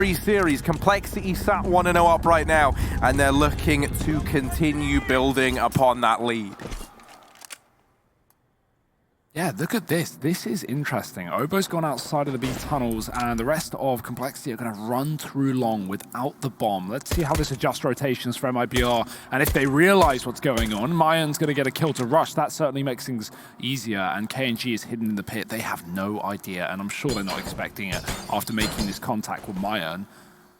series. Complexity sat 1-0 up right now, and they're looking to continue building upon that lead. Yeah, look at this. This is interesting. Obo's gone outside of the B tunnels, and the rest of Complexity are going to run through long without the bomb. Let's see how this adjusts rotations for MIBR, and if they realize what's going on, Mayan's going to get a kill to rush. That certainly makes things easier, and KNG is hidden in the pit. They have no idea, and I'm sure they're not expecting it after making this contact with Mayan.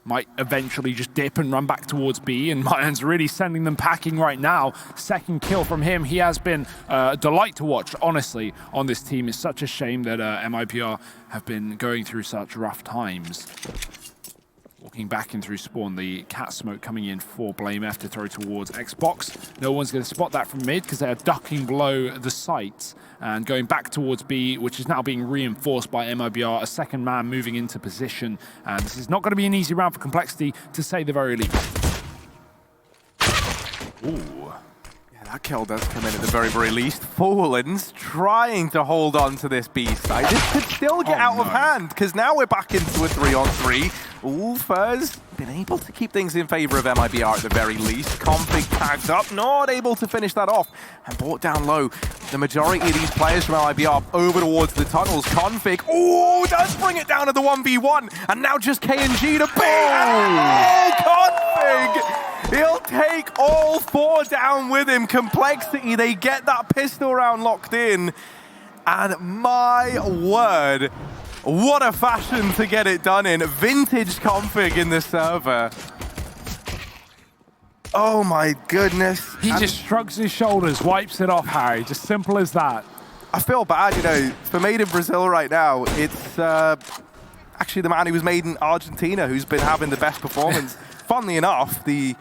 Might eventually just dip and run back towards B, and Mayan's really sending them packing right now. Second kill from him. He has been a delight to watch, honestly, on this team. It's such a shame that MIBR have been going through such rough times. Walking back in through spawn, the cat smoke coming in for BlameF to throw towards Xbox. No one's going to spot that from mid because they are ducking below the sites and going back towards B, which is now being reinforced by MIBR. A second man moving into position, and this is not going to be an easy round for Complexity, to say the very least. Ooh. That kill does come in at the very, very least. Fallen's trying to hold on to this B side. This could still get out of hand, because now we're back into a 3-on-3. Ulfa's been able to keep things in favor of MIBR at the very least. Config tagged up, not able to finish that off, and brought down low. The majority of these players from MIBR over towards the tunnels. Config, oh, does bring it down to the 1v1, and now just KNG to B. Oh, Config! He'll take all four down with him. Complexity, they get that pistol round locked in. And my word, what a fashion to get it done in. Vintage Config in the server. Oh my goodness. He just shrugs his shoulders, wipes it off, Harry. Just simple as that. I feel bad, you know, for Made in Brazil right now. It's actually the man who was made in Argentina who's been having the best performance. Funnily enough, the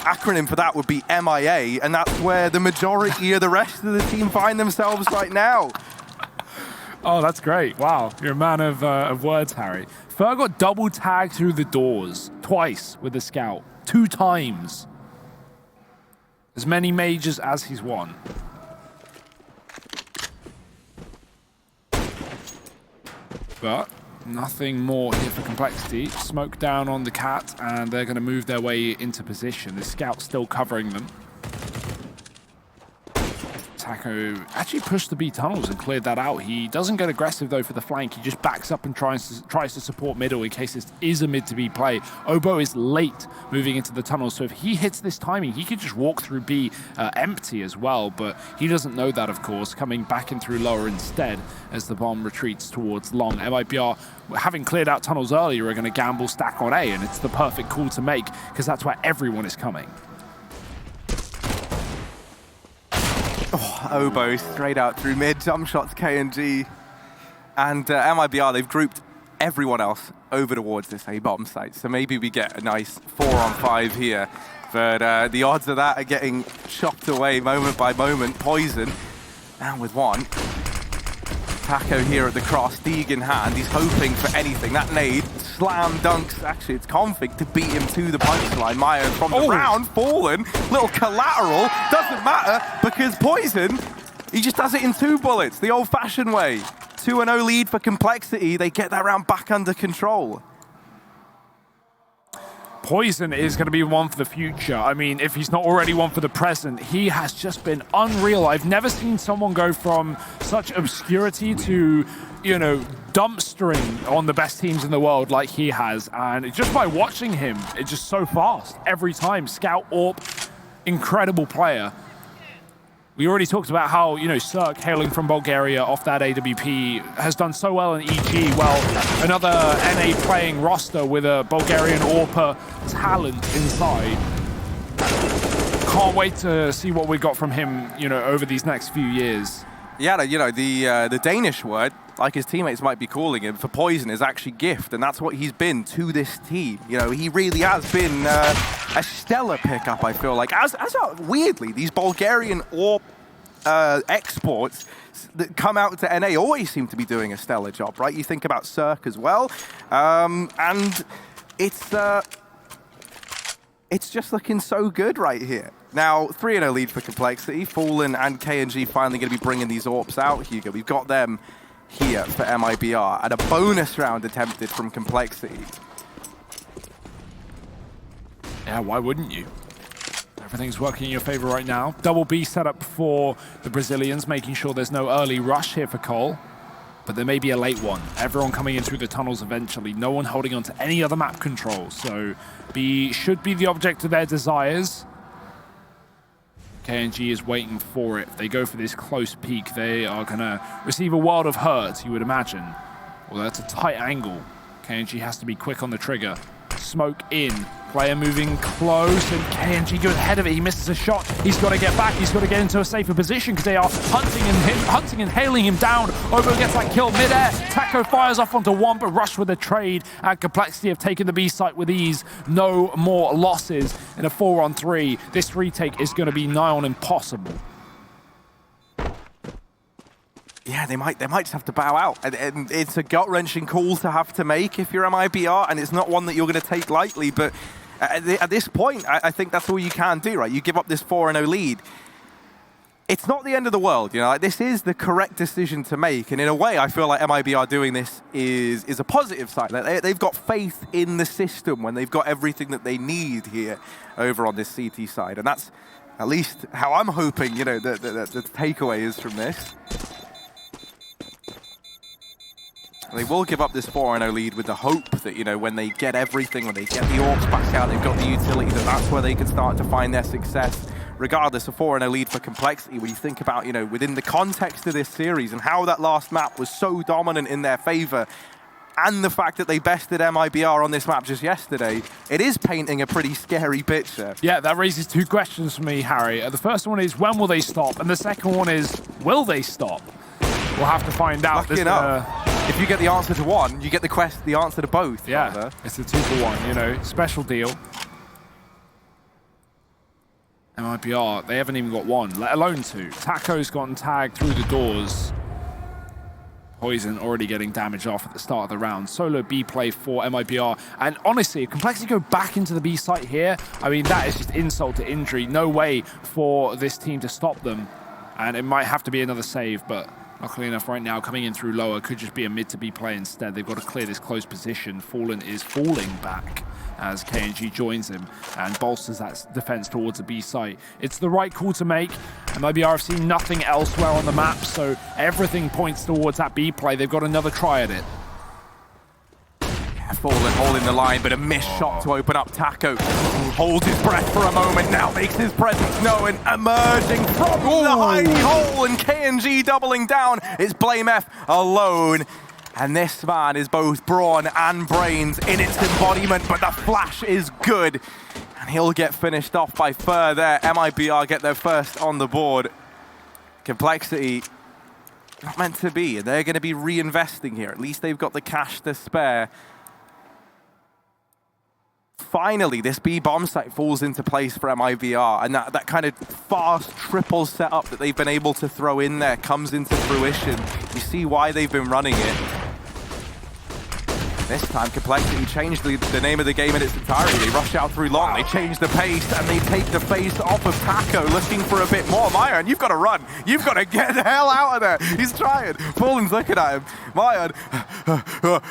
acronym for that would be MIA, and that's where the majority of the rest of the team find themselves right now. Oh, that's great. Wow, you're a man of words, Harry. Fer got double tagged through the doors twice with the scout, 2 times. As many majors as he's won. But nothing more here for Complexity. Smoke down on the cat, and they're going to move their way into position. The scout's still covering them. Taco actually pushed the B tunnels and cleared that out. He doesn't get aggressive though for the flank. He just backs up and tries to support middle in case this is a mid to B play. Obo is late moving into the tunnels, so if he hits this timing, he could just walk through B empty as well, but he doesn't know that, of course, coming back in through lower instead as the bomb retreats towards long. MIBR, having cleared out tunnels earlier, are going to gamble stack on A, and it's the perfect call to make because that's where everyone is coming. Oh, Obo straight out through mid, jump shots KNG. And MIBR, they've grouped everyone else over towards this A bomb site. So maybe we get a nice 4-on-5 here. But the odds of that are getting chopped away moment by moment. Poison, down with one. Taco here at the cross, Deeg in hand. He's hoping for anything. That nade slam dunks. Actually, it's Config to beat him to the punchline. Mayan from the round, Fallen. Little collateral. Doesn't matter because Poison, he just does it in 2 bullets, the old-fashioned way. 2-0 lead for Complexity. They get that round back under control. Poison is going to be one for the future. I mean, if he's not already one for the present, he has just been unreal. I've never seen someone go from such obscurity to, you know, dumpstering on the best teams in the world like he has. And just by watching him, it's just so fast every time. Scout, AWP, incredible player. We already talked about how, you know, Cirque, hailing from Bulgaria off that AWP, has done so well in EG. Well, another NA playing roster with a Bulgarian AWPer talent inside. Can't wait to see what we got from him, you know, over these next few years. Yeah, you know, the Danish word, like his teammates might be calling him, for Poison is actually gift, and that's what he's been to this team. You know, he really has been a stellar pickup, I feel like. Weirdly, these Bulgarian AWP exports that come out to NA always seem to be doing a stellar job, right? You think about Cirque as well, and it's just looking so good right here. Now, 3-0 lead for Complexity. Fallen and KNG finally going to be bringing these AWPs out, Hugo. We've got them here for MIBR, and a bonus round attempted from Complexity. Yeah, why wouldn't you? Everything's working in your favor right now. Double B set up for the Brazilians, making sure there's no early rush here for Cole. But there may be a late one. Everyone coming in through the tunnels eventually. No one holding on to any other map control. So B should be the object of their desires. KNG is waiting for it. If they go for this close peek, they are going to receive a world of hurt, you would imagine. Although that's a tight angle. KNG has to be quick on the trigger. Smoke in. Player moving close, and KNG goes ahead of it. He misses a shot. He's got to get back. He's got to get into a safer position because they are hunting and hailing him down. Obo gets that kill mid-air. Taco fires off onto one, but Rush with a trade. And Complexity have taken the B site with ease. No more losses in a 4-on-3. This retake is going to be nigh on impossible. Yeah, they might just have to bow out. And it's a gut-wrenching call to have to make if you're MIBR, and it's not one that you're going to take lightly. But at this point, I think that's all you can do, right? You give up this 4-0 lead. It's not the end of the world, you know. Like, this is the correct decision to make, and in a way, I feel like MIBR doing this is a positive side. Like, they've got faith in the system when they've got everything that they need here over on this CT side, and that's at least how I'm hoping, you know, the takeaway is from this. They will give up this 4-0 lead with the hope that, you know, when they get everything, when they get the orcs back out, they've got the utility, that's where they can start to find their success. Regardless, a 4-0 lead for Complexity, when you think about, you know, within the context of this series and how that last map was so dominant in their favor, and the fact that they bested MIBR on this map just yesterday, it is painting a pretty scary picture. Yeah, that raises two questions for me, Harry. The first one is, when will they stop? And the second one is, will they stop? We'll have to find out. Lucky enough. If you get the answer to one, you get the answer to both. Yeah, rather. It's a 2-for-1, you know, special deal. MIBR, they haven't even got one, let alone two. Taco's gotten tagged through the doors. Poison already getting damage off at the start of the round. Solo B play for MIBR. And honestly, if Complexity go back into the B site here, I mean, that is just insult to injury. No way for this team to stop them. And it might have to be another save, but luckily enough, right now, coming in through lower could just be a mid to B play instead. They've got to clear this close position. Fallen is falling back as KNG joins him and bolsters that defense towards the B site. It's the right call to make. MIBR have seen nothing elsewhere on the map, so everything points towards that B play. They've got another try at it. Fallen holding the line, but a missed shot to open up. Taco holds his breath for a moment, now makes his presence known, emerging from the hidey hole, and KNG doubling down. It's Blame F alone. And this man is both brawn and brains in its embodiment, but the flash is good. And he'll get finished off by Fur there. MIBR get their first on the board. Complexity, not meant to be. They're going to be reinvesting here. At least they've got the cash to spare. Finally, this B bomb site falls into place for MIBR, and that kind of fast triple setup that they've been able to throw in there comes into fruition. You see why they've been running it. This time, Complexity changed the name of the game in its entirety. They rush out through long, they change the pace, and they take the face off of Taco, looking for a bit more. Mayan, you've got to run. You've got to get the hell out of there. He's trying. Fallen's looking at him. Mayan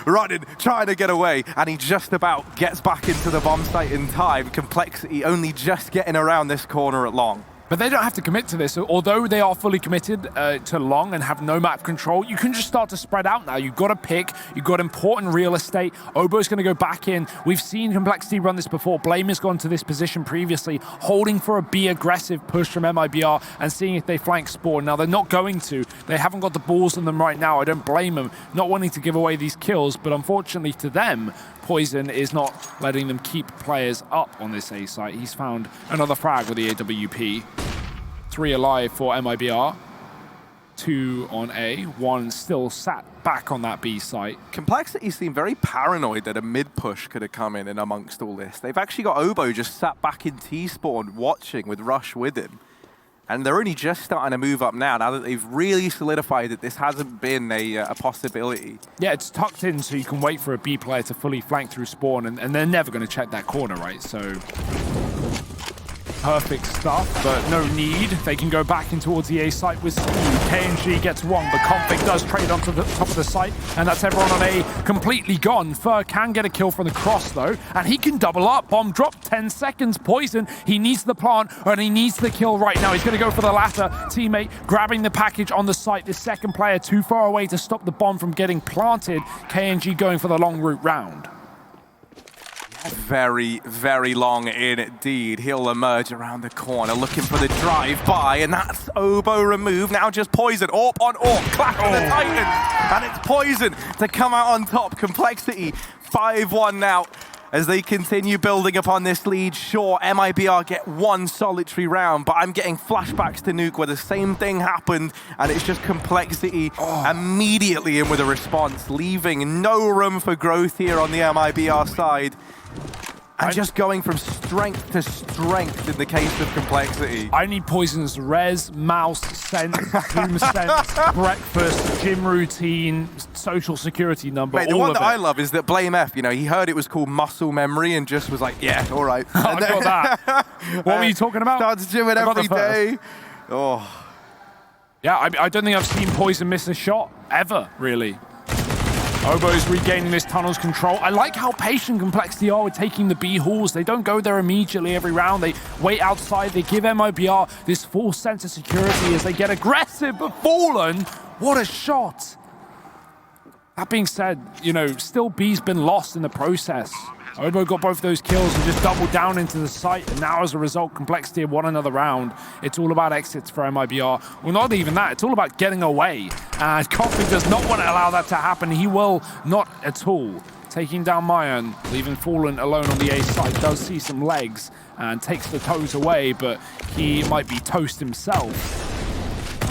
running, trying to get away, and he just about gets back into the bomb site in time. Complexity only just getting around this corner at long. But they don't have to commit to this. Although they are fully committed to long and have no map control, you can just start to spread out now. You've got to pick. You've got important real estate. Obo's going to go back in. We've seen Complexity run this before. Blame has gone to this position previously, holding for a B aggressive push from MIBR and seeing if they flank Spawn. Now, they're not going to. They haven't got the balls on them right now. I don't blame them not wanting to give away these kills, but unfortunately to them, Poison is not letting them keep players up on this A site. He's found another frag with the AWP. 3 alive for MIBR. 2 on A. 1 still sat back on that B site. Complexity seem very paranoid that a mid push could have come in and amongst all this. They've actually got Obo just sat back in T-spawn watching with Rush with him. And they're only just starting to move up now that they've really solidified that this hasn't been a possibility. Yeah, it's tucked in so you can wait for a B player to fully flank through spawn, and they're never going to check that corner, right? So perfect stuff, but no need. They can go back in towards the A site with speed. KNG gets one, but Config does trade onto the top of the site, and that's everyone on A completely gone. Fur can get a kill from the cross, though, and he can double up. Bomb drop, 10 seconds. Poison, he needs the plant, and he needs the kill right now. He's going to go for the latter. Teammate grabbing the package on the site. The second player too far away to stop the bomb from getting planted. KNG going for the long route round. Very, very long indeed. He'll emerge around the corner looking for the drive-by, and that's Obo removed. Now just Poison. AWP on AWP. Clash of the Titans. And it's Poison to come out on top. Complexity 5-1 now as they continue building upon this lead. Sure, MIBR get one solitary round, but I'm getting flashbacks to Nuke where the same thing happened, and it's just Complexity immediately in with a response, leaving no room for growth here on the MIBR side. And just going from strength to strength in the case of Complexity. I need Poison's res, mouse, sense, zoom sense, breakfast, gym routine, social security number. Mate, the one that I love is that Blame F, you know, he heard it was called muscle memory and just was like, yeah, all right. I got that. What were you talking about? Starts gymming every day. Oh. Yeah, I don't think I've seen Poison miss a shot ever, really. Obo's regaining this tunnel's control. I like how patient Complexity are with taking the B halls. They don't go there immediately every round. They wait outside. They give MIBR this full sense of security as they get aggressive. But Fallen, what a shot. That being said, you know, still B's been lost in the process. Obo got both those kills and just doubled down into the site, and now as a result, Complexity have won another round. It's all about exits for MIBR. Well, not even that, it's all about getting away. And Config does not want to allow that to happen. He will not at all. Taking down Mayan, leaving Fallen alone on the A site, does see some legs and takes the toes away, but he might be toast himself.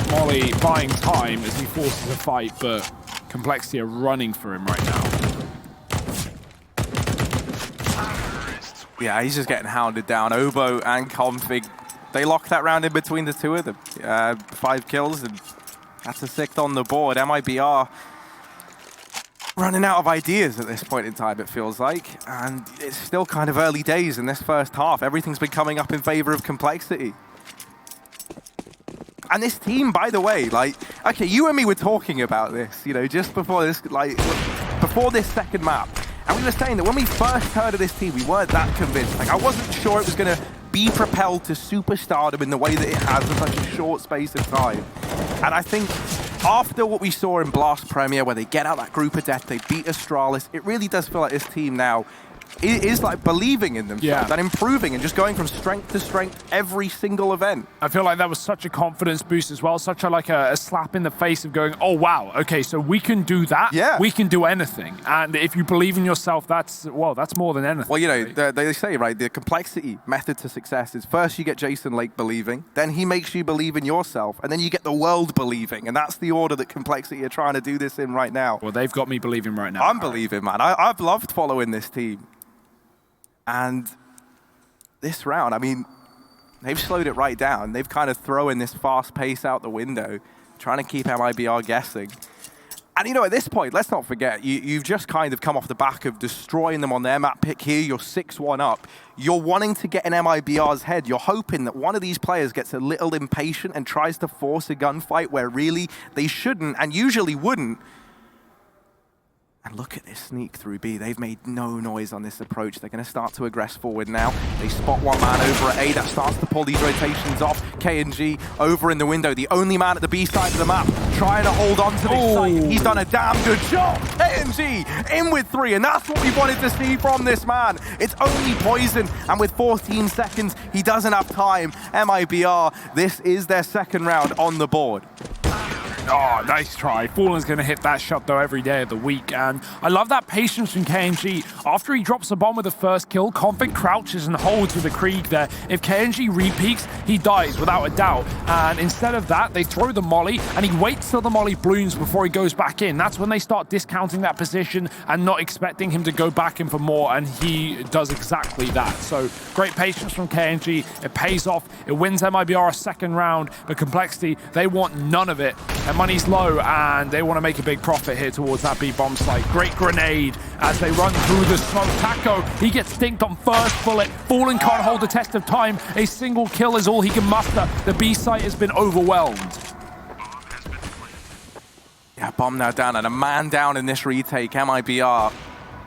Molly buying time as he forces a fight, but Complexity are running for him right now. Yeah, he's just getting hounded down. Obo and Config, they lock that round in between the two of them. 5 kills, and that's a 6th on the board. MIBR running out of ideas at this point in time, it feels like. And it's still kind of early days in this first half. Everything's been coming up in favor of Complexity. And this team, by the way, like, okay, you and me were talking about this, you know, just before this, like, before this second map. And we were saying that when we first heard of this team, we weren't that convinced. Like, I wasn't sure it was going to be propelled to superstardom in the way that it has in such a short space of time. And I think after what we saw in Blast Premier, where they get out that group of death, they beat Astralis, it really does feel like this team now is like believing in themselves and improving and just going from strength to strength every single event. I feel like that was such a confidence boost as well, such a slap in the face of going, oh wow, okay, so we can do that, we can do anything. And if you believe in yourself, that's more than anything. Well, you know, they say, right, the Complexity method to success is first you get Jason Lake believing, then he makes you believe in yourself, and then you get the world believing, and that's the order that Complexity are trying to do this in right now. Well, they've got me believing right now. I'm believing, man. I've loved following this team. And this round, I mean, they've slowed it right down. They've kind of thrown this fast pace out the window, trying to keep MIBR guessing. And, you know, at this point, let's not forget, you've just kind of come off the back of destroying them on their map pick here. You're 6-1 up. You're wanting to get in MIBR's head. You're hoping that one of these players gets a little impatient and tries to force a gunfight where really they shouldn't and usually wouldn't. And look at this sneak through B. They've made no noise on this approach. They're going to start to aggress forward now. They spot one man over at A. That starts to pull these rotations off. KNG over in the window. The only man at the B side of the map trying to hold on to this site. He's done a damn good job. KNG in with 3. And that's what we wanted to see from this man. It's only Poison. And with 14 seconds, he doesn't have time. MIBR, this is their second round on the board. Oh, nice try. Fallen's going to hit that shot, though, every day of the week. And I love that patience from KNG. After he drops a bomb with the first kill, Config crouches and holds with the Krieg there. If KNG repeaks, he dies without a doubt. And instead of that, they throw the molly, and he waits till the molly blooms before he goes back in. That's when they start discounting that position and not expecting him to go back in for more, and he does exactly that. So great patience from KNG. It pays off. It wins MIBR a second round, but Complexity, they want none of it and money's low, and they want to make a big profit here towards that B bomb site. Great grenade as they run through the smoke. Taco, he gets dinked on first bullet. Fallen can't hold the test of time. A single kill is all he can muster. The B site has been overwhelmed. Yeah, bomb now down and a man down in this retake. MIBR,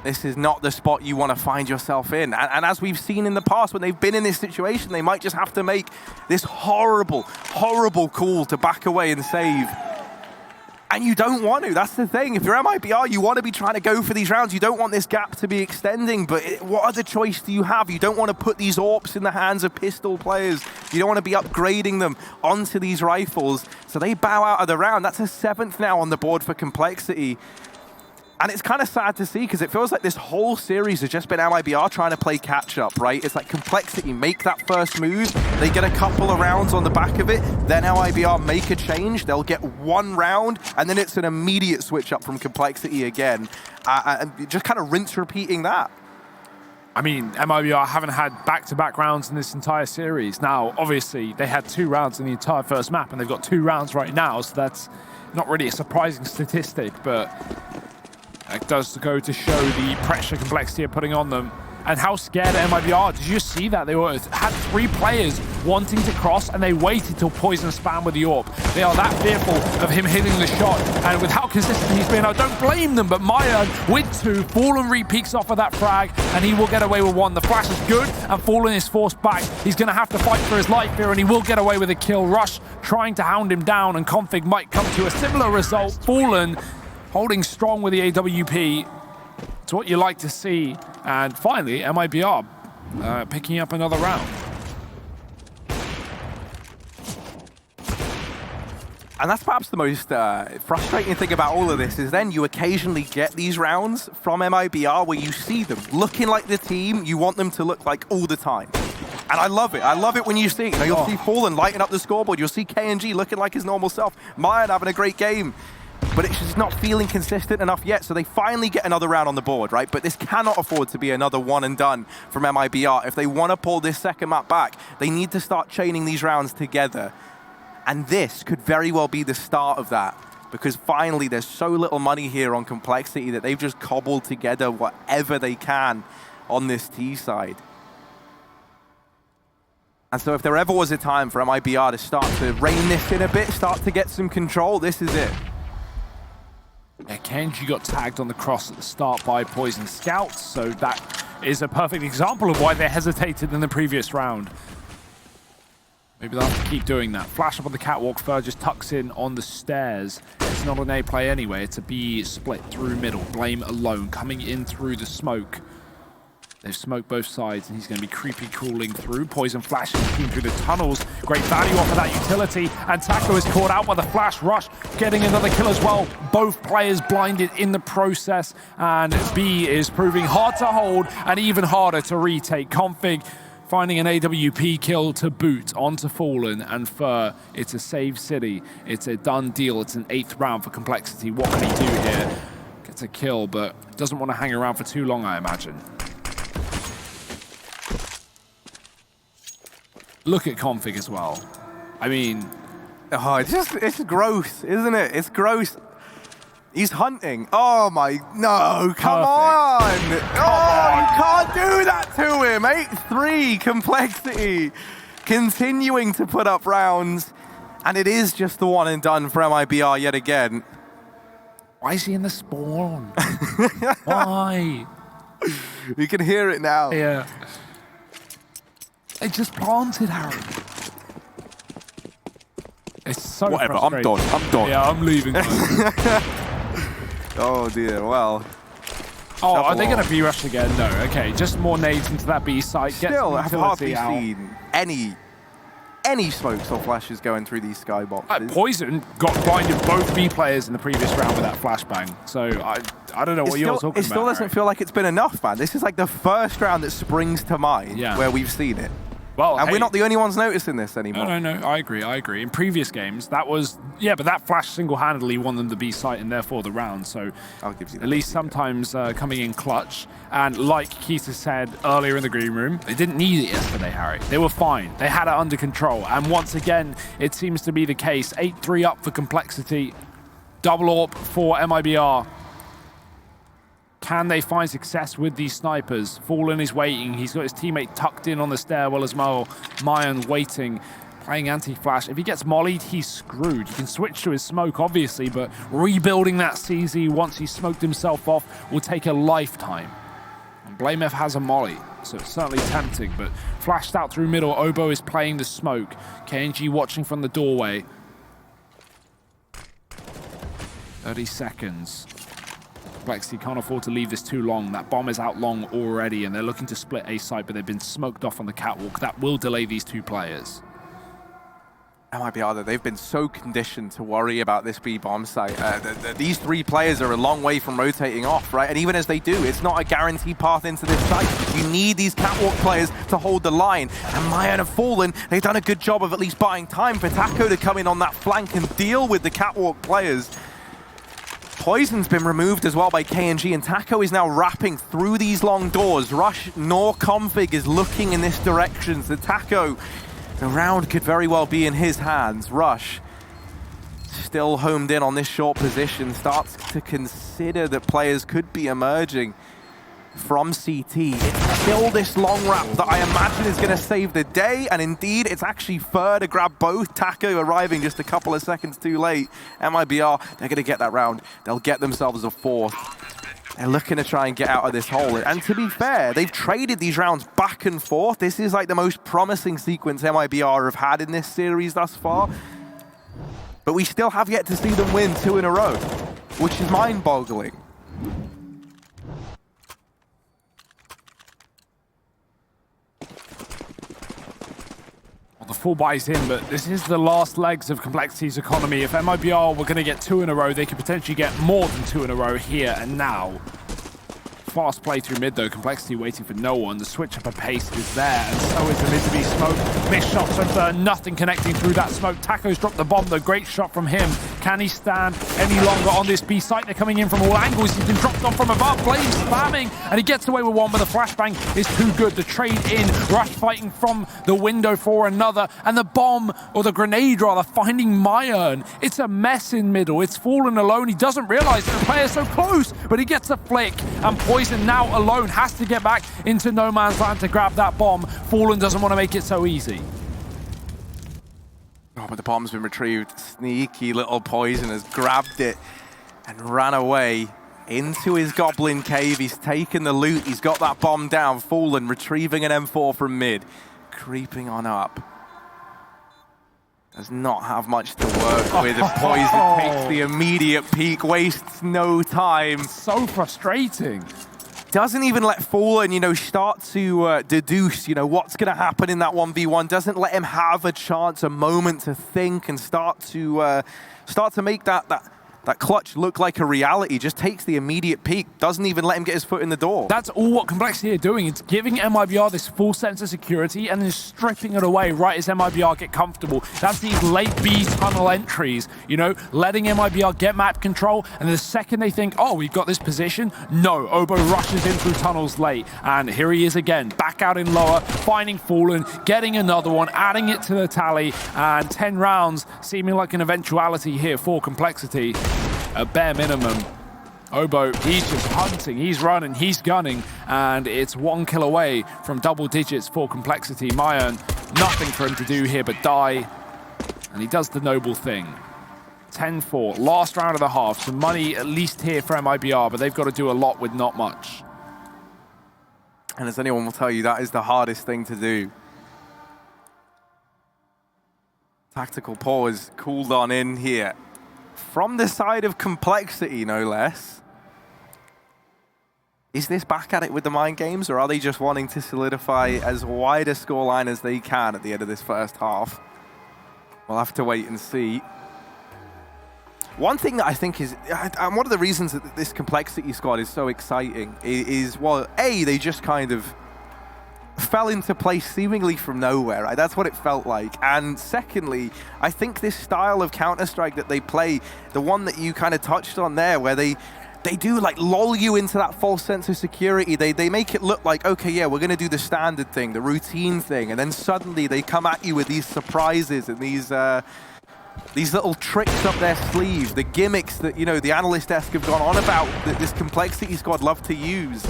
this is not the spot you want to find yourself in. And as we've seen in the past, when they've been in this situation, they might just have to make this horrible, horrible call to back away and save. And you don't want to. That's the thing. If you're MIBR, you want to be trying to go for these rounds. You don't want this gap to be extending. But what other choice do you have? You don't want to put these AWPs in the hands of pistol players. You don't want to be upgrading them onto these rifles. So they bow out of the round. That's a 7th now on the board for Complexity. And it's kind of sad to see because it feels like this whole series has just been MIBR trying to play catch-up, right? It's like Complexity make that first move, they get a couple of rounds on the back of it, then MIBR make a change, they'll get 1 round, and then it's an immediate switch up from Complexity again. And just kind of rinse repeating that. I mean, MIBR haven't had back-to-back rounds in this entire series. Now, obviously, they had 2 rounds in the entire first map, and they've got 2 rounds right now, so that's not really a surprising statistic, but it does go to show the pressure Complexity are putting on them and how scared MIBR are. Did you see that? They had 3 players wanting to cross and they waited till Poison spam with the AWP. They are that fearful of him hitting the shot, and with how consistent he's been, I don't blame them, but Mayan with 2, Fallen re-peeks off of that frag and he will get away with 1. The flash is good and Fallen is forced back. He's going to have to fight for his life here and he will get away with a kill. Rush trying to hound him down and Config might come to a similar result. Fallen holding strong with the AWP. It's what you like to see. And finally, MIBR picking up another round. And that's perhaps the most frustrating thing about all of this is then you occasionally get these rounds from MIBR where you see them looking like the team you want them to look like all the time. And I love it. I love it when you see, you'll see Fallen lighting up the scoreboard. You'll see KNG looking like his normal self. Mayan having a great game. But it's just not feeling consistent enough yet, so they finally get another round on the board, right? But this cannot afford to be another one and done from MIBR. If they want to pull this second map back, they need to start chaining these rounds together. And this could very well be the start of that, because finally there's so little money here on Complexity that they've just cobbled together whatever they can on this T side. And so if there ever was a time for MIBR to start to rein this in a bit, start to get some control, this is it. Yeah, Kenji got tagged on the cross at the start by Poison Scouts, so that is a perfect example of why they hesitated in the previous round. Maybe they'll have to keep doing that. Flash up on the catwalk, Fur just tucks in on the stairs. It's not an A play anyway, it's a B split through middle. Blame alone, coming in through the smoke. They've smoked both sides, and he's going to be creepy crawling through. Poison flashing through the tunnels. Great value off of that utility, and Taco is caught out by the flash. Rush getting another kill as well. Both players blinded in the process, and B is proving hard to hold and even harder to retake. Config finding an AWP kill to boot onto Fallen, and Fur, it's a save city. It's a done deal. It's an 8th round for Complexity. What can he do here? Gets a kill, but doesn't want to hang around for too long, I imagine. Look at Config as well. I mean... Oh, it's gross, isn't it? It's gross. He's hunting. Oh my... No, come on! You can't do that to him! 8-3, Complexity. Continuing to put up rounds. And it is just the one and done for MIBR yet again. Why is he in the spawn? Why? You can hear it now. Yeah. They just planted Harry. It's so whatever, I'm done. Yeah, I'm leaving. Oh dear, well. Oh, are they going to B-rush again? No, okay. Just more nades into that B site. Still, I've hardly seen any smokes or flashes going through these skyboxes. Poison got blinded both B players in the previous round with that flashbang. So I don't know what you're talking about. It still doesn't feel like it's been enough, man. This is like the first round that springs to mind where we've seen it. Well, and hey, we're not the only ones noticing this anymore. No, I agree. In previous games, that was, yeah, but that flash single-handedly won them the B site and therefore the round, so I'll give you that. At least sometimes coming in clutch. And like Keith has said earlier in the green room, they didn't need it yesterday, Harry. They were fine. They had it under control. And once again, it seems to be the case. 8-3 up for Complexity. Double AWP for MIBR. Can they find success with these snipers? Fallen is waiting. He's got his teammate tucked in on the stairwell as well. Mayan waiting, playing anti-flash. If he gets mollied, he's screwed. He can switch to his smoke, obviously, but rebuilding that CZ once he's smoked himself off will take a lifetime. And BlameF has a molly, so it's certainly tempting, but flashed out through middle. Obo is playing the smoke. KNG watching from the doorway. 30 seconds. Complexity can't afford to leave this too long. That bomb is out long already, and they're looking to split A site, but they've been smoked off on the catwalk. That will delay these two players. MIBR, though, they've been so conditioned to worry about this B bomb site. These three players are a long way from rotating off, right? And even as they do, it's not a guaranteed path into this site. You need these catwalk players to hold the line. And Mayan have fallen. They've done a good job of at least buying time for Taco to come in on that flank and deal with the catwalk players. Poison's been removed as well by KNG, and Taco is now wrapping through these long doors. Rush nor Config is looking in this direction, so Taco, the round could very well be in his hands. Rush, still homed in on this short position, starts to consider that players could be emerging from CT. It's still this long wrap that I imagine is going to save the day, and indeed, it's actually Fur to grab both. Taco arriving just a couple of seconds too late. MIBR, they're going to get that round. They'll get themselves a fourth. They're looking to try and get out of this hole. And to be fair, they've traded these rounds back and forth. This is like the most promising sequence MIBR have had in this series thus far. But we still have yet to see them win 2 in a row, which is mind-boggling. The full buys in, but this is the last legs of Complexity's economy. If MIBR were going to get 2 in a row, they could potentially get more than 2 in a row here and now. Fast play through mid though, Complexity waiting for no one. The switch up of pace is there, and so is the mid to be smoke. Missed shots from Burn, nothing connecting through that smoke. Taco's dropped the bomb though, great shot from him. Can he stand any longer on this B site? They're coming in from all angles. He's been dropped on from above, Blaze spamming, and he gets away with one, but the flashbang is too good. The trade in, Rush fighting from the window for another, and the bomb, or the grenade rather, finding Mayan. It's a mess in middle. It's Fallen alone. He doesn't realize that the player's so close, but he gets a flick, and Poison now alone has to get back into no man's land to grab that bomb. Fallen doesn't want to make it so easy. Oh, but the bomb's been retrieved. Sneaky little Poison has grabbed it and ran away into his Goblin cave. He's taken the loot. He's got that bomb down. Fallen retrieving an M4 from mid. Creeping on up. Does not have much to work with. If Poison takes the immediate peek, wastes no time. So frustrating. Doesn't even let Fallen, start to deduce, what's going to happen in that 1v1. Doesn't let him have a chance, a moment to think and start to make that clutch look like a reality. Just takes the immediate peek. Doesn't even let him get his foot in the door. That's all what Complexity are doing. It's giving MIBR this full sense of security and then stripping it away right as MIBR get comfortable. That's these late B tunnel entries, letting MIBR get map control, and the second they think, oh, we've got this position, no, Obo rushes in through tunnels late, and here he is again, back out in lower, finding Fallen, getting another one, adding it to the tally, and 10 rounds seeming like an eventuality here for Complexity. A bare minimum. Obo, he's just hunting, he's running, he's gunning, and it's 1 kill away from double digits for Complexity. Mayan, nothing for him to do here but die, and he does the noble thing. 10-4, last round of the half, some money at least here for MIBR, but they've got to do a lot with not much. And as anyone will tell you, that is the hardest thing to do. Tactical pause cooled on in here. From the side of Complexity, no less. Is this back at it with the mind games, or are they just wanting to solidify as wide a scoreline as they can at the end of this first half? We'll have to wait and see. One thing that I think is, and one of the reasons that this Complexity squad is so exciting is, well, A, they just kind of fell into place seemingly from nowhere, right? That's what it felt like. And secondly, I think this style of Counter-Strike that they play, the one that you kind of touched on there, where they do like lull you into that false sense of security. They make it look like, okay, yeah, we're gonna do the standard thing, the routine thing, and then suddenly they come at you with these surprises and these little tricks up their sleeve, the gimmicks that, you know, the analyst desk have gone on about, that this Complexity squad love to use.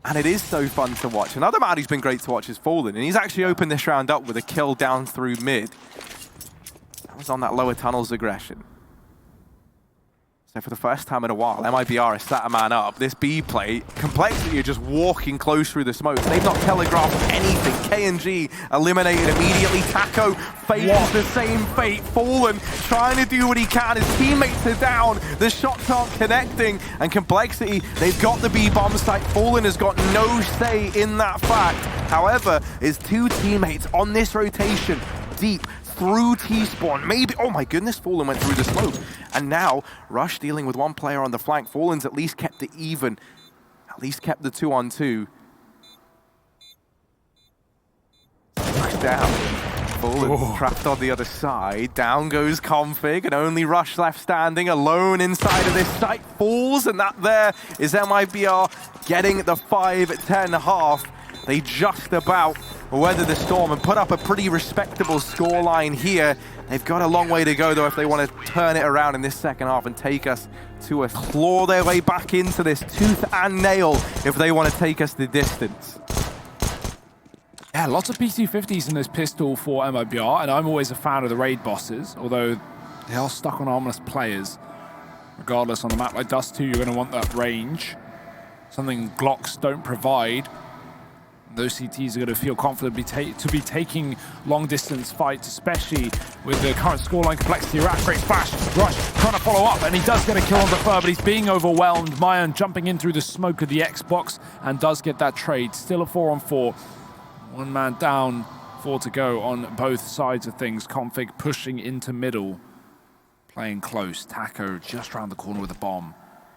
And it is so fun to watch. Another man who's been great to watch is Fallen, and he's actually opened this round up with a kill down through mid. That was on that lower tunnels aggression. So for the first time in a while, MIBR has sat a man up. This B play, Complexity are just walking close through the smoke. They've not telegraphed anything. KNG eliminated immediately. Taco faces the same fate. Fallen trying to do what he can. His teammates are down. The shots aren't connecting. And Complexity, they've got the B bomb site. Fallen has got no say in that fact. However, his two teammates on this rotation, deep, through T-spawn, maybe, oh my goodness, Fallen went through the smoke. And now, Rush dealing with one player on the flank. Fallen's at least kept it even, at least kept the 2-on-2. Rush down. Fallen trapped on the other side. Down goes Config, and only Rush left standing alone inside of this site. Falls, and that there is MIBR getting the 5-10 half. They just about weather the storm and put up a pretty respectable scoreline here. They've got a long way to go, though, if they want to turn it around in this second half and take us to a claw their way back into this tooth and nail if they want to take us the distance. Yeah, lots of PT-50s in this pistol for MIBR, and I'm always a fan of the raid bosses, although they are stuck on armless players. Regardless, on a map like Dust 2, you're going to want that range. Something Glocks don't provide. Those CTs are going to feel confident to be taking long-distance fights, especially with the current scoreline. Complexity, great flash, Rush trying to follow up, and he does get a kill on the fur, but he's being overwhelmed. Mayan jumping in through the smoke of the Xbox and does get that trade. Still a 4-on-4. One man down, 4 to go on both sides of things. Config pushing into middle, playing close. Taco just around the corner with a bomb.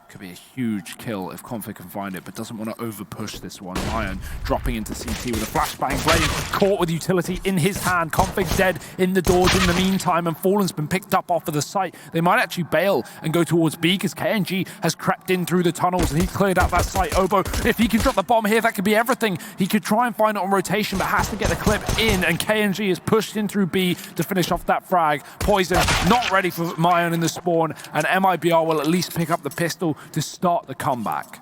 Could be a huge kill if Config can find it, but doesn't want to over-push this one. Lion dropping into CT with a flashbang. Blade caught with utility in his hand. Config dead in the doors in the meantime, and Fallen's been picked up off of the site. They might actually bail and go towards B, because KNG has crept in through the tunnels, and he's cleared out that site. Obo, if he can drop the bomb here, that could be everything. He could try and find it on rotation, but has to get the clip in, and KNG is pushed in through B to finish off that frag. Poison not ready for Mayan in the spawn, and MIBR will at least pick up the pistol to start the comeback.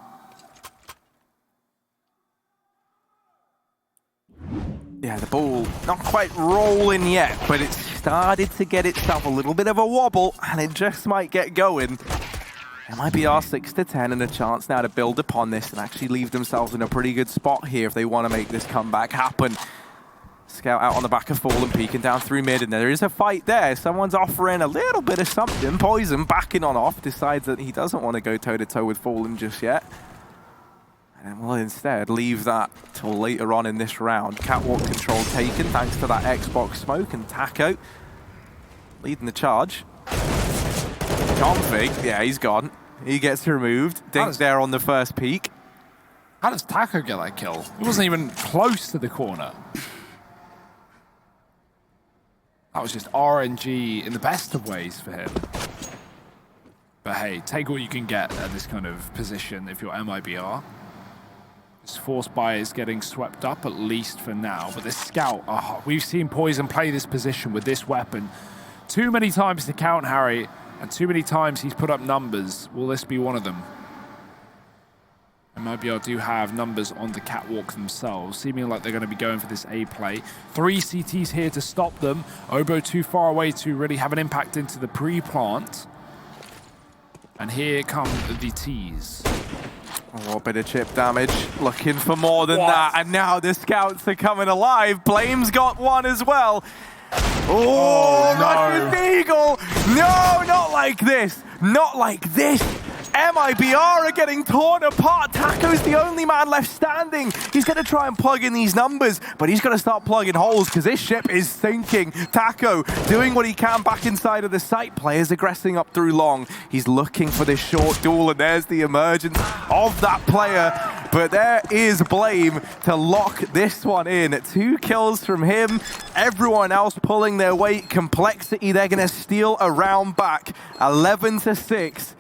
Yeah, the ball not quite rolling yet, but it's started to get itself a little bit of a wobble, and it just might get going. MIBR 6-10 and a chance now to build upon this and actually leave themselves in a pretty good spot here if they want to make this comeback happen. Scout out on the back of Fallen, peeking down through mid, and there is a fight there. Someone's offering a little bit of something. Poison backing on off, decides that he doesn't want to go toe-to-toe with Fallen just yet. And will instead leave that till later on in this round. Catwalk control taken thanks to that Xbox smoke, and Taco leading the charge. Config, yeah, he's gone. He gets removed. Dink there on the first peek. How does Taco get that kill? He wasn't even close to the corner. That was just RNG in the best of ways for him. But hey, take what you can get at this kind of position if you're MIBR. This force buy is getting swept up, at least for now. But this scout, we've seen Poison play this position with this weapon too many times to count, Harry, and too many times he's put up numbers. Will this be one of them? MIBR do have numbers on the catwalk themselves, seeming like they're going to be going for this A play. 3 CTs here to stop them. Obo too far away to really have an impact into the pre-plant. And here come the Ts. Oh, a bit of chip damage. Looking for more than that. And now the scouts are coming alive. Blame's got one as well. Oh, no. Russian Eagle. No, not like this. Not like this. MIBR are getting torn apart. Taco's the only man left standing. He's going to try and plug in these numbers, but he's going to start plugging holes because this ship is sinking. Taco doing what he can back inside of the site. Players aggressing up through long. He's looking for this short duel, and there's the emergence of that player. but there is Blame to lock this one in. 2 kills from him. Everyone else pulling their weight. Complexity, they're going to steal a round back. 11-6.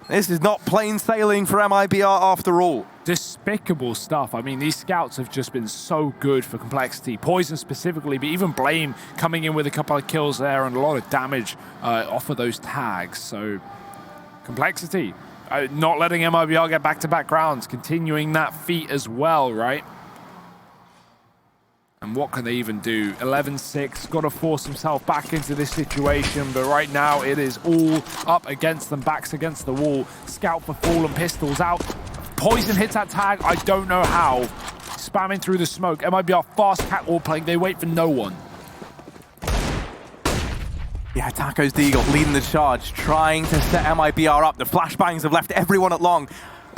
This is not plain sailing for MIBR after all. Despicable stuff. I mean, these scouts have just been so good for Complexity. Poison specifically, but even Blame coming in with a couple of kills there and a lot of damage off of those tags. So, Complexity, not letting MIBR get back-to-back rounds, continuing that feat as well, right? And what can they even do? 11-6, got to force himself back into this situation, but right now it is all up against them, backs against the wall. Scout for Fallen, pistols out. Poison hits that tag, I don't know how. Spamming through the smoke. MIBR fast catwalk playing, they wait for no one. Yeah, Taco's Deagle leading the charge, trying to set MIBR up. The flashbangs have left everyone at long.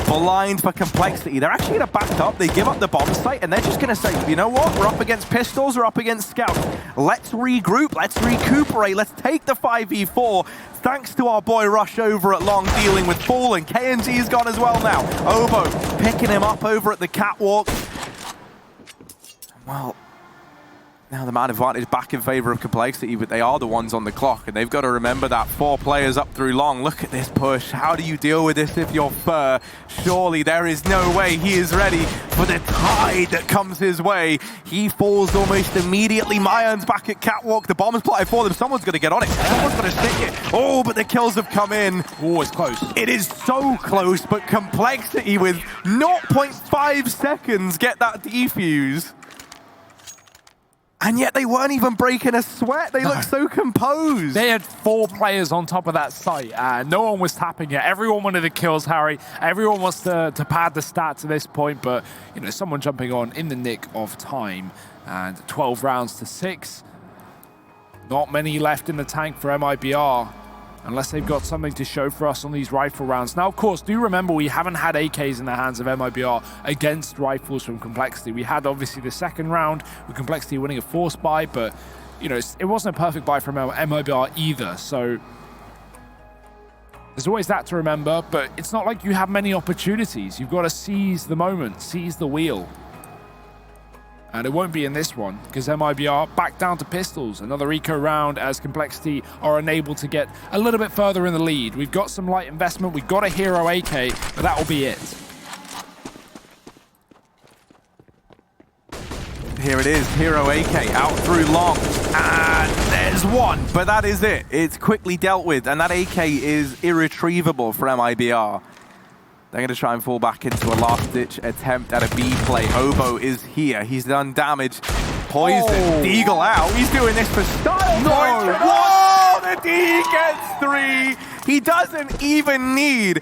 Blind for Complexity. They're actually going to back up. They give up the bomb site, and they're just going to say, you know what? We're up against pistols. We're up against scouts. Let's regroup. Let's recuperate. Let's take the 5v4. Thanks to our boy Rush over at long, dealing with Fallen. KNG's gone as well now. Obo picking him up over at the catwalk. Well, now the man advantage back in favor of Complexity, but they are the ones on the clock, and they've got to remember that 4 players up through long. Look at this push. How do you deal with this if you're Fur? Surely there is no way he is ready for the tide that comes his way. He falls almost immediately. Mayans back at catwalk. The bomb is plotted for them. Someone's going to get on it. Someone's going to stick it. Oh, but the kills have come in. Oh, it's close. It is so close, but Complexity with 0.5 seconds get that defuse. And yet they weren't even breaking a sweat. They looked so composed. They had 4 players on top of that site, and no one was tapping it. Everyone wanted the kills, Harry. Everyone wants to pad the stats at this point, but you know, someone jumping on in the nick of time. And 12 rounds to 6. Not many left in the tank for MIBR, unless they've got something to show for us on these rifle rounds. Now, of course, do remember we haven't had AKs in the hands of MIBR against rifles from Complexity. We had, obviously, the second round with Complexity winning a force buy, but, you know, it wasn't a perfect buy from MIBR either, so there's always that to remember, but it's not like you have many opportunities. You've got to seize the moment, seize the wheel. And it won't be in this one, because MIBR back down to pistols. Another eco round as Complexity are unable to get a little bit further in the lead. We've got some light investment. We've got a hero AK, but that will be it. Here it is, hero AK out through long. And there's one, but that is it. It's quickly dealt with, and that AK is irretrievable for MIBR. They're going to try and fall back into a last-ditch attempt at a B play. Obo is here. He's done damage. Poison. Deagle out. He's doing this for style. No. Whoa! The D gets 3. He doesn't even need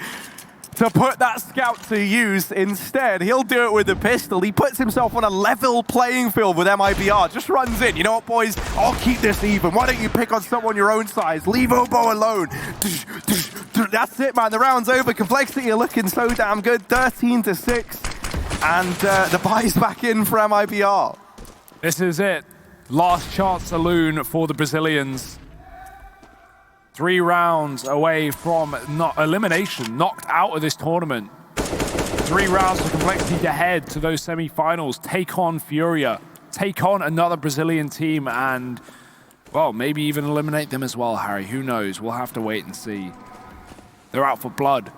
to put that scout to use. Instead, he'll do it with the pistol. He puts himself on a level playing field with MIBR. Just runs in. You know what, boys? I'll keep this even. Why don't you pick on someone your own size? Leave Obo alone. That's it, man. The round's over. Complexity are looking so damn good. 13-6. And the buy's back in for MIBR. This is it. Last chance saloon for the Brazilians. 3 rounds away from elimination, knocked out of this tournament. 3 rounds for Complexity to head to those semi-finals, take on Furia, take on another Brazilian team, and, well, maybe even eliminate them as well, Harry. Who knows? We'll have to wait and see. They're out for blood.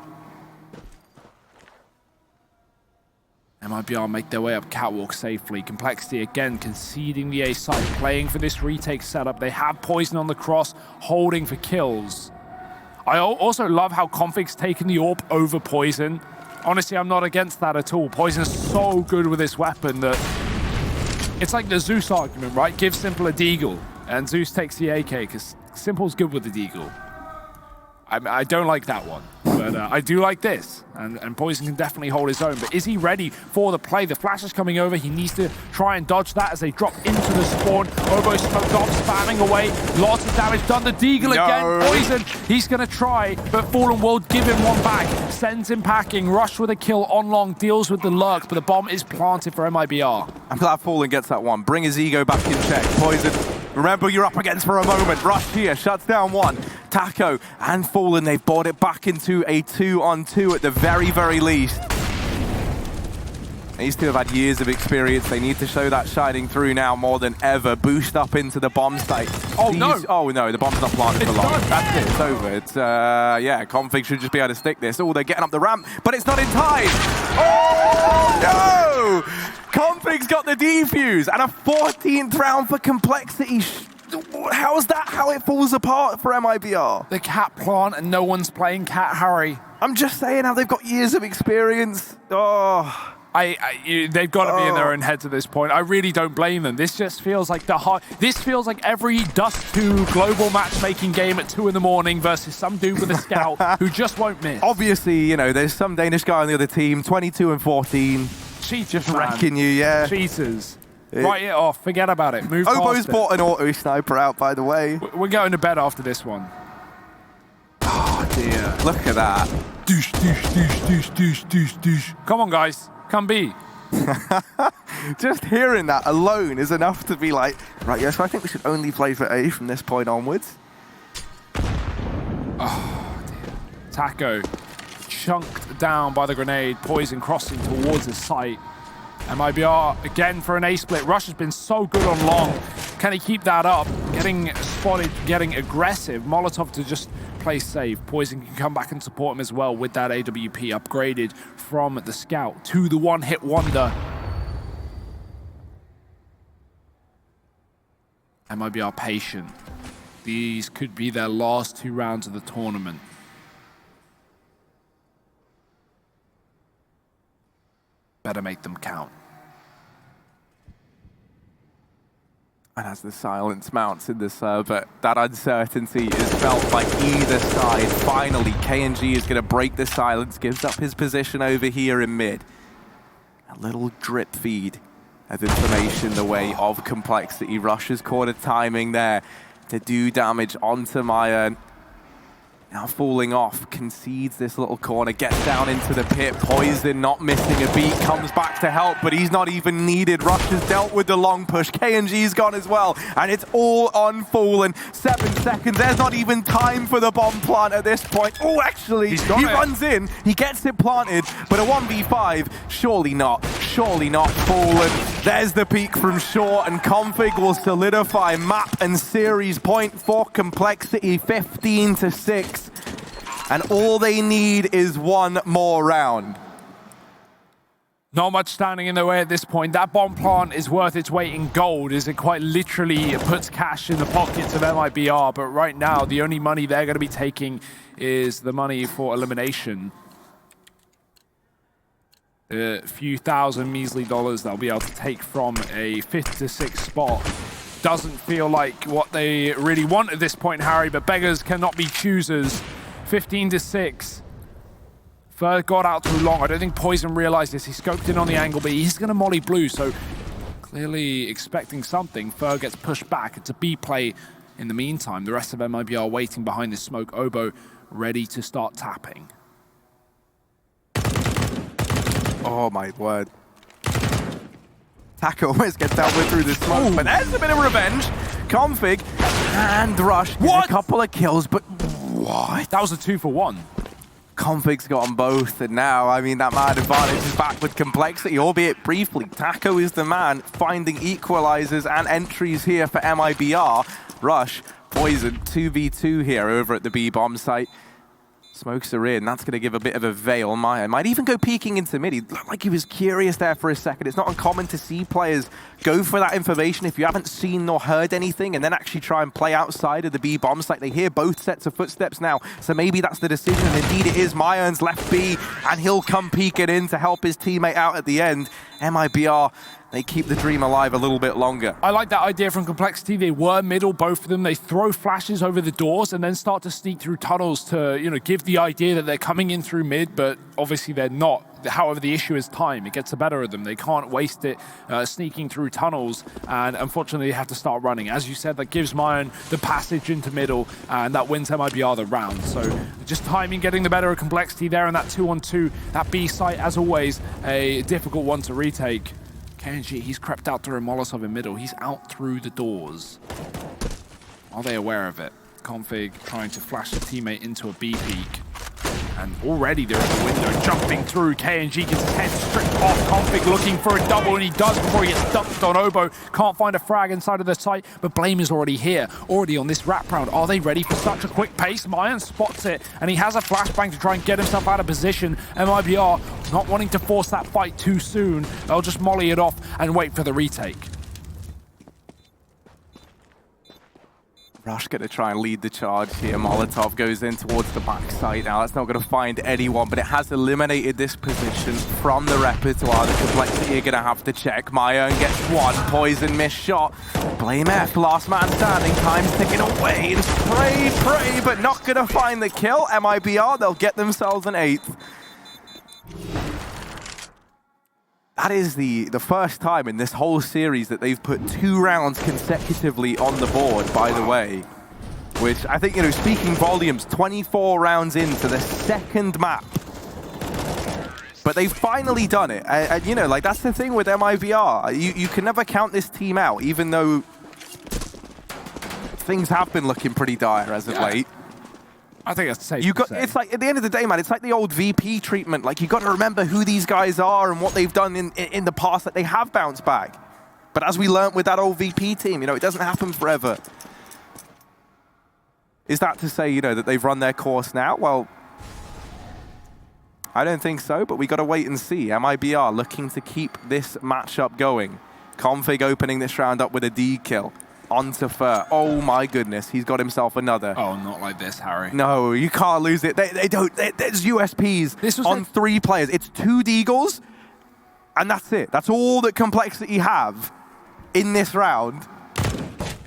MIBR make their way up catwalk safely. Complexity again conceding the A site, playing for this retake setup. They have Poison on the cross, holding for kills. I also love how Config's taken the AWP over Poison. Honestly, I'm not against that at all. Poison's so good with this weapon that it's like the Zeus argument, right? Give Simple a Deagle, and Zeus takes the AK because Simple's good with the Deagle. I don't like that one, but I do like this, and Poison can definitely hold his own, but is he ready for the play? The flash is coming over, he needs to try and dodge that as they drop into the spawn. Obo smoked off, spamming away, lots of damage done. The Deagle again, Poison, he's gonna try, but Fallen will give him one back, sends him packing, Rush with a kill on long, deals with the lurk, but the bomb is planted for MIBR. I'm glad Fallen gets that one. Bring his ego back in check. Poison, remember you're up against for a moment. Rush here, shuts down one. Taco and Fallen, they've brought it back into a 2-on-2 at the very, very least. These two have had years of experience. They need to show that shining through now more than ever. Boost up into the bomb site. Oh, no. Oh, no, the bomb's not planted for long. done. That's it. It's over. It's, yeah, Config should just be able to stick this. Oh, they're getting up the ramp, but it's not in time. Oh, no! Config's got the defuse and a 14th round for Complexity. How is that how it falls apart for MIBR? The cat plant and no one's playing cat, Harry. I'm just saying how they've got years of experience. Oh... they've got to be in their own heads at this point. I really don't blame them. This just feels like this feels like every Dust 2 global matchmaking game at 2 in the morning versus some dude with a scout who just won't miss. Obviously, you know, there's some Danish guy on the other team, 22 and 14. Cheaters, Just man. wrecking you, yeah. Cheaters. Write it off. Forget about it. Move Obo's past it. bought an auto sniper out, by the way. We're going to bed after this one. Oh, dear. Look at that. Douche, douche, douche, douche, douche, douche, douche. Come on, guys. Come B. Just hearing that alone is enough to be like, right, yes, I think we should only play for A from this point onwards. Oh, dear. Taco chunked down by the grenade. Poison crossing towards his site. MIBR again for an A split. Rush has been so good on long. Can he keep that up? Getting spotted, getting aggressive. Molotov to just play safe. Poison can come back and support him as well with that AWP upgraded from the scout to the one-hit wonder. MIBR patient. These could be their last 2 rounds of the tournament. Better make them count. And as the silence mounts in the server, that uncertainty is felt by either side. Finally, KNG is going to break the silence, gives up his position over here in mid. A little drip feed of information the way of Complexity. Rush's corner timing there to do damage onto Mayan. Now falling off, concedes this little corner, gets down into the pit. Poison not missing a beat, comes back to help, but he's not even needed. Rush has dealt with the long push. KNG's gone as well, and it's all on Fallen. 7 seconds, there's not even time for the bomb plant at this point. Oh, actually, he runs in, he gets it planted, but a 1v5, surely not. Surely not. Fallen. There's the peak from short, and Config will solidify map and series point for Complexity, 15-6. And all they need is one more round. Not much standing in the way at this point. That bomb plant is worth its weight in gold, as it quite literally puts cash in the pockets of MIBR. But right now, the only money they're going to be taking is the money for elimination. A few thousand measly dollars they'll be able to take from a 5th to 6th spot. Doesn't feel like what they really want at this point, Harry, but beggars cannot be choosers. 15-6. Fer got out too long. I don't think Poison realized this. He scoped in on the angle, but he's going to molly blue, so clearly expecting something. Fer gets pushed back. It's a B play in the meantime. The rest of MIBR waiting behind the smoke. Obo ready to start tapping. Oh my word. Taco almost gets out with through the smoke, but there's a bit of revenge. Config and Rush get a couple of kills, but what? That was a 2-for-1. Config's got them both, and now, I mean, that man advantage is back with Complexity, albeit briefly. Taco is the man finding equalizers and entries here for MIBR. Rush, Poison, 2v2 here over at the B-bomb site. Smokes are in. That's going to give a bit of a veil. Maya might even go peeking into mid. He looked like he was curious there for a second. It's not uncommon to see players go for that information if you haven't seen nor heard anything, and then actually try and play outside of the B bomb site. They hear both sets of footsteps now, so maybe that's the decision. And indeed it is. Mayern's left B, and he'll come peeking in to help his teammate out at the end. MIBR, they keep the dream alive a little bit longer. I like that idea from Complexity. They were middle, both of them. They throw flashes over the doors and then start to sneak through tunnels to, you know, give the idea that they're coming in through mid, but obviously they're not. However, the issue is time. It gets the better of them. They can't waste it sneaking through tunnels, and unfortunately they have to start running. As you said, that gives Mayern the passage into middle, and that wins MIBR the round. So just timing, getting the better of Complexity there in that 2-on-2. That B site, as always, a difficult one to retake. KNG, he's crept out through a Molotov in middle. He's out through the doors. Are they aware of it? Config trying to flash a teammate into a B peak. And already there is a window jumping through. KNG gets his head stripped off. Config looking for a double, and he does before he gets dumped on Obo. Can't find a frag inside of the site, but Blame is already here, already on this wrap round. Are they ready for such a quick pace? Mayan spots it, and he has a flashbang to try and get himself out of position. MIBR not wanting to force that fight too soon. They'll just molly it off and wait for the retake. Rush going to try and lead the charge here. Molotov goes in towards the backside. Now that's not going to find anyone, but it has eliminated this position from the repertoire. The Complexity are going to have to check. Mayan gets one. Poison missed shot. Blame F, last man standing. Time's ticking away. And pray, but not going to find the kill. MIBR, they'll get themselves an 8th. That is the first time in this whole series that they've put 2 rounds consecutively on the board, by the way. Which I think, speaking volumes, 24 rounds into the second map. But they've finally done it. And that's the thing with MIBR. You can never count this team out, even though things have been looking pretty dire as of late. I think that's safe to say. It's like, at the end of the day, man, it's like the old VP treatment. Like, you got to remember who these guys are and what they've done in the past, that they have bounced back. But as we learned with that old VP team, it doesn't happen forever. Is that to say, that they've run their course now? Well, I don't think so, but we got to wait and see. MIBR looking to keep this matchup going. Config opening this round up with a D kill. Onto Fur. Oh my goodness, he's got himself another. Oh, not like this, Harry. No, you can't lose it. They don't. There's USPs on 3 players. It's 2 Deagles, and that's it. That's all that Complexity have in this round.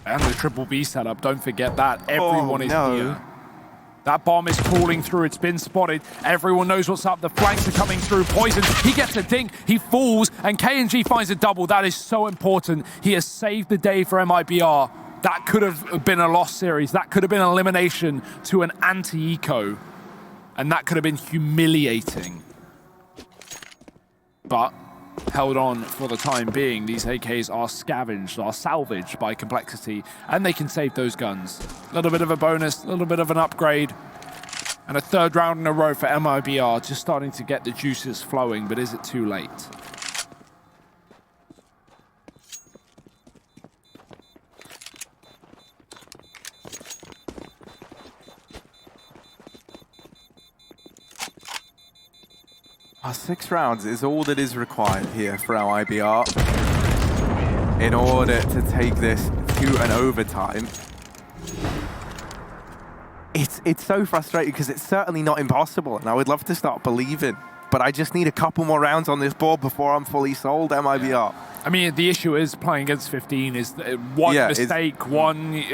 And the triple B setup, don't forget that. Everyone is no. here. That bomb is crawling through. It's been spotted. Everyone knows what's up. The flanks are coming through. Poison, he gets a dink. He falls, and KNG finds a double. That is so important. He has saved the day for MIBR. That could have been a lost series. That could have been an elimination to an anti-eco. And that could have been humiliating. But held on for the time being. These AKs are scavenged, are salvaged by Complexity, and they can save those guns. A little bit of a bonus, a little bit of an upgrade, and a 3rd round in a row for MIBR, just starting to get the juices flowing, but is it too late? Our 6 rounds is all that is required here for our MIBR in order to take this to an overtime. It's so frustrating because it's certainly not impossible, and I would love to start believing, but I just need a couple more rounds on this board before I'm fully sold, MIBR. I mean, the issue is playing against 15 is one mistake, one,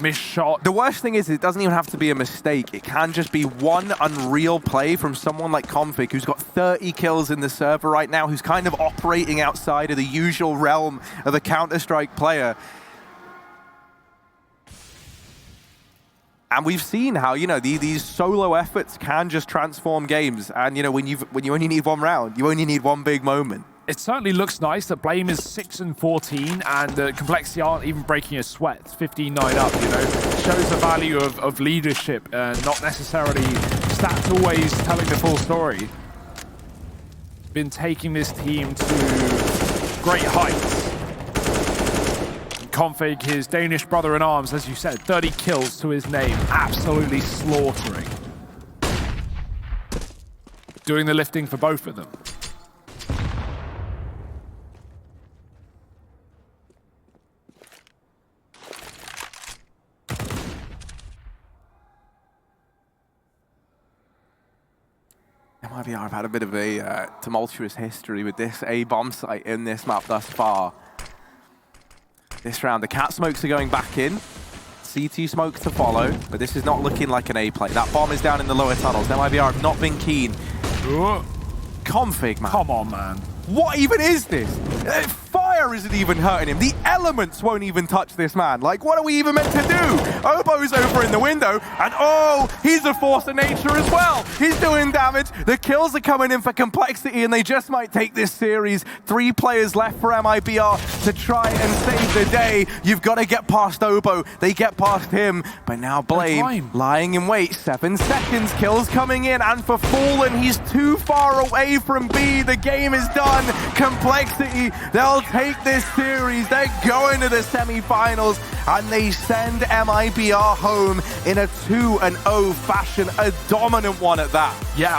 missed shot. The worst thing is it doesn't even have to be a mistake. It can just be one unreal play from someone like Config, who's got 30 kills in the server right now, who's kind of operating outside of the usual realm of a Counter-Strike player. And we've seen how, these solo efforts can just transform games. And, when you only need 1 round, you only need 1 big moment. It certainly looks nice that Blame is 6-14 and Complexity aren't even breaking a sweat. It's 15-9 up, Shows the value of leadership and not necessarily stats always telling the full story. Been taking this team to great heights. Config, his Danish brother-in-arms, as you said, 30 kills to his name. Absolutely slaughtering. Doing the lifting for both of them. MIBR have had a bit of a tumultuous history with this A bomb site in this map thus far. This round, the cat smokes are going back in. CT smoke to follow, but this is not looking like an A play. That bomb is down in the lower tunnels. MIBR have not been keen. Config, man. Come on, man. What even is this? Fire fire isn't even hurting him. The elements won't even touch this man. Like, what are we even meant to do? Obo's over in the window, and oh, he's a force of nature as well. He's doing damage. The kills are coming in for Complexity, and they just might take this series. 3 players left for MIBR to try and save the day. You've got to get past Obo. They get past him, but now Blame lying in wait. 7 seconds, kills coming in, and for Fallen, he's too far away from B. The game is done. Complexity, they'll take this series. They're going to the semi-finals, and they send MIBR home in a 2-0 fashion, a dominant one at that. Yeah.